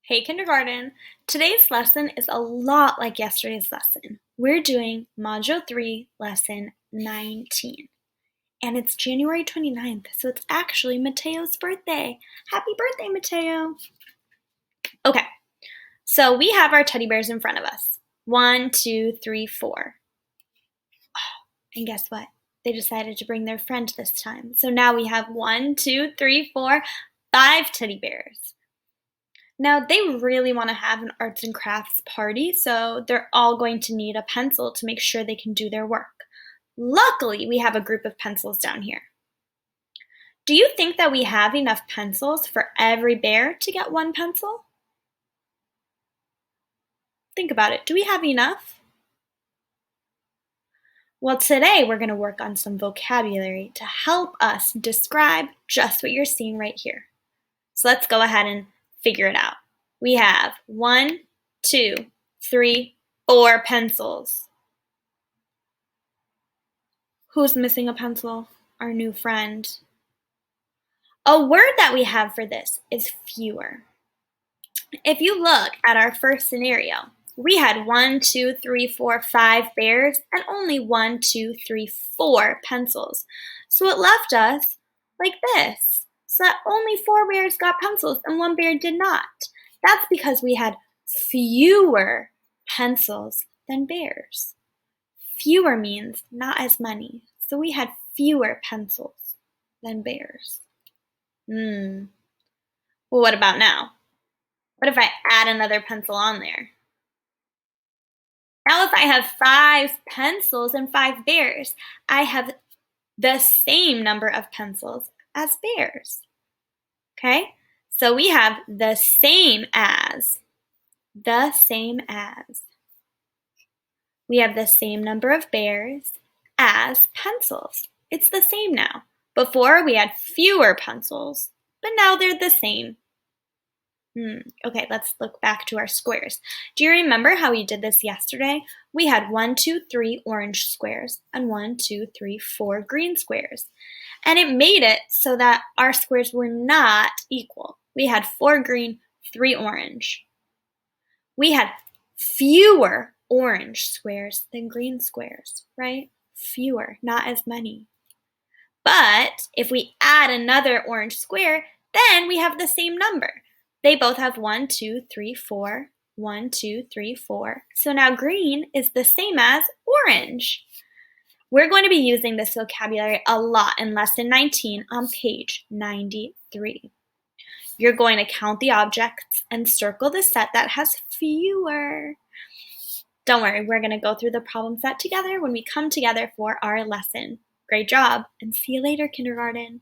Hey kindergarten! Today's lesson is a lot like yesterday's lesson. We're doing Module 3, Lesson 19. And it's January 29th, so it's actually Mateo's birthday. Happy birthday, Mateo! Okay, so we have our teddy bears in front of us. 1, 2, 3, 4. And guess what? They decided to bring their friend this time. So now we have 1, 2, 3, 4, 5 teddy bears. Now, they really want to have an arts and crafts party, so they're all going to need a pencil to make sure they can do their work. Luckily, we have a group of pencils down here. Do you think that we have enough pencils for every bear to get one pencil? Think about it. Do we have enough? Well, today we're going to work on some vocabulary to help us describe just what you're seeing right here. So let's go ahead and figure it out. We have 1, 2, 3, 4 pencils. Who's missing a pencil? Our new friend. A word that we have for this is fewer. If you look at our first scenario, we had 1, 2, 3, 4, 5 bears and only 1, 2, 3, 4 pencils. So it left us like this. So that only 4 bears got pencils and 1 bear did not. That's because we had fewer pencils than bears. Fewer means not as many. So we had fewer pencils than bears. Well, what about now? What if I add another pencil on there? Now if I have 5 pencils and 5 bears, I have the same number of pencils as bears. Okay? So we have the same as. We have the same number of bears as pencils. It's the same now. Before we had fewer pencils, but now they're the same. Okay, let's look back to our squares. Do you remember how we did this yesterday? We had 1, 2, 3 orange squares and 1, 2, 3, 4 green squares. And it made it so that our squares were not equal. We had 4 green, 3 orange. We had fewer orange squares than green squares, right? Fewer, not as many. But if we add another orange square, then we have the same number. They both have 1, 2, 3, 4. 1, 2, 3, 4. So now green is the same as orange. We're going to be using this vocabulary a lot in Lesson 19 on page 93. You're going to count the objects and circle the set that has fewer. Don't worry, we're going to go through the problem set together when we come together for our lesson. Great job, and see you later, kindergarten.